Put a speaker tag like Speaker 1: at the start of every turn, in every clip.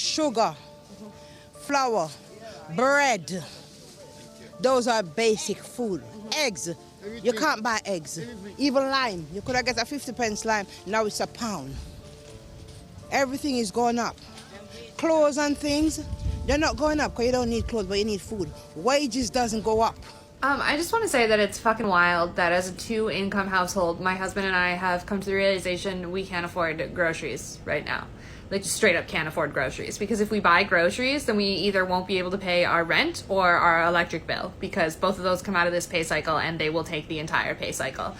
Speaker 1: sugar, flour, bread. Those are basic food. Eggs. You can't buy eggs. Even lime. You could have got a 50p lime. Now it's £1. Everything is going up. Clothes and things, they're not going up because you don't need clothes, but you need food. Wages doesn't go up.
Speaker 2: I just want to say that it's fucking wild that as a 2-income household, my husband and I have come to the realization we can't afford groceries right now. Like, just straight up can't afford groceries. Because if we buy groceries, then we either won't be able to pay our rent or our electric bill. Because both of those come out of this pay cycle and they will take the entire pay cycle.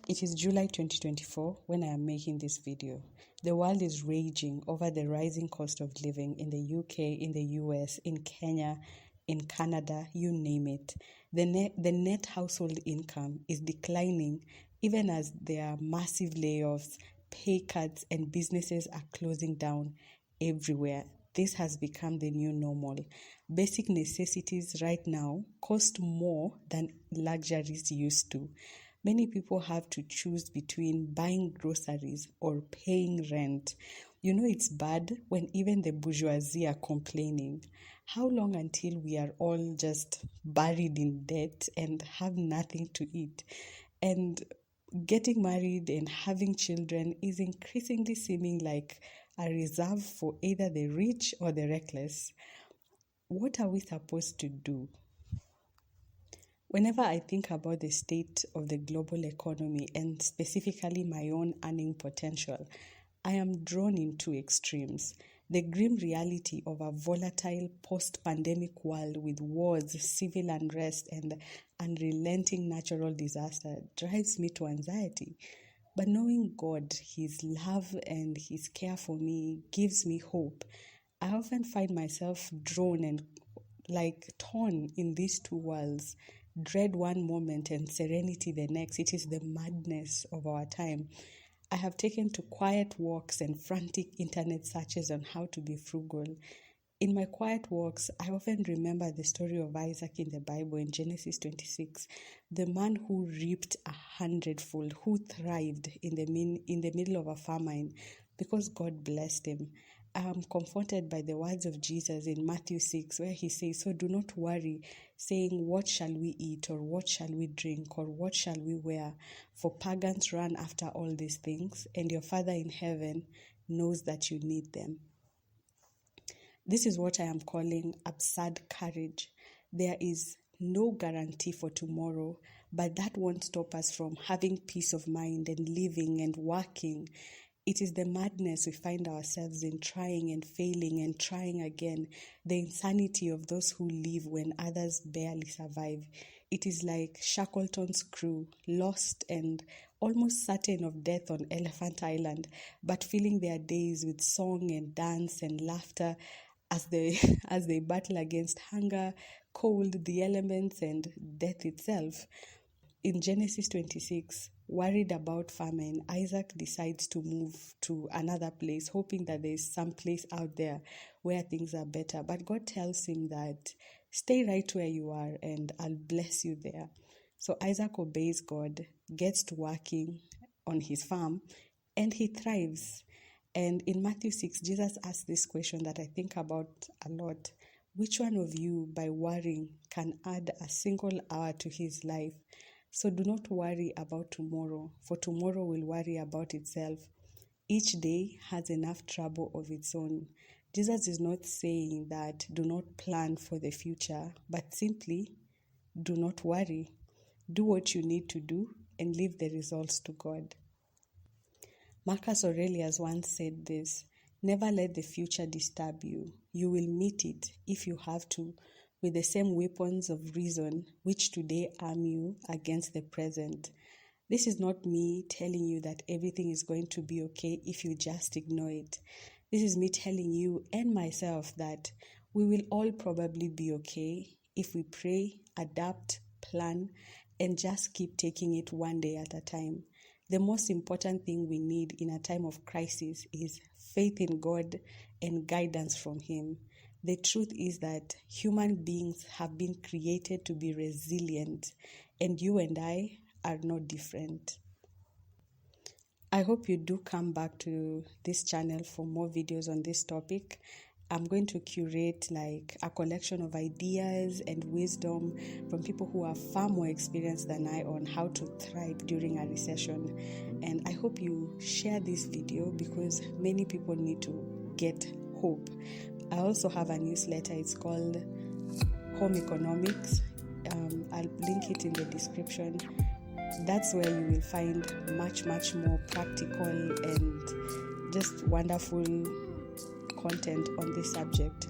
Speaker 3: It is July 2024 when I am making this video. The world is raging over the rising cost of living in the UK, in the US, in Kenya, in Canada, you name it. The net household income is declining even as there are massive layoffs, pay cuts, and businesses are closing down everywhere. This has become the new normal. Basic necessities right now cost more than luxuries used to. Many people have to choose between buying groceries or paying rent. You know it's bad when even the bourgeoisie are complaining. How long until we are all just buried in debt and have nothing to eat? And getting married and having children is increasingly seeming like a reserve for either the rich or the reckless. What are we supposed to do? Whenever I think about the state of the global economy and specifically my own earning potential, I am drawn into extremes. The grim reality of a volatile post-pandemic world with wars, civil unrest, and unrelenting natural disaster drives me to anxiety. But knowing God, His love and His care for me gives me hope. I often find myself drawn and torn in these two worlds. Dread one moment and serenity the next. It is the madness of our time. I have taken to quiet walks and frantic internet searches on how to be frugal. In my quiet walks, I often remember the story of Isaac in the Bible in Genesis 26, the man who reaped 100-fold, who thrived in the middle of a famine because God blessed him. I am comforted by the words of Jesus in Matthew 6, where he says, "So do not worry, saying, what shall we eat, or what shall we drink, or what shall we wear? For pagans run after all these things, and your Father in heaven knows that you need them." This is what I am calling absurd courage. There is no guarantee for tomorrow, but that won't stop us from having peace of mind and living and working. It is the madness we find ourselves in, trying and failing and trying again, the insanity of those who live when others barely survive. It is like Shackleton's crew, lost and almost certain of death on Elephant Island, but filling their days with song and dance and laughter as they battle against hunger, cold, the elements, and death itself. In Genesis 26, worried about famine, Isaac decides to move to another place, hoping that there is some place out there where things are better. But God tells him that, stay right where you are and I'll bless you there. So Isaac obeys God, gets to working on his farm, and he thrives. And in Matthew 6, Jesus asks this question that I think about a lot. Which one of you, by worrying, can add a single hour to his life? So do not worry about tomorrow, for tomorrow will worry about itself. Each day has enough trouble of its own. Jesus is not saying that do not plan for the future, but simply do not worry. Do what you need to do and leave the results to God. Marcus Aurelius once said this, "Never let the future disturb you. You will meet it, if you have to, with the same weapons of reason which today arm you against the present." This is not me telling you that everything is going to be okay if you just ignore it. This is me telling you and myself that we will all probably be okay if we pray, adapt, plan, and just keep taking it one day at a time. The most important thing we need in a time of crisis is faith in God and guidance from Him. The truth is that human beings have been created to be resilient, and you and I are no different. I hope you do come back to this channel for more videos on this topic. I'm going to curate like a collection of ideas and wisdom from people who are far more experienced than I on how to thrive during a recession. And I hope you share this video because many people need to get hope. I also have a newsletter. It's called Home Economics. I'll link it in the description. That's where you will find much more practical and just wonderful content on this subject.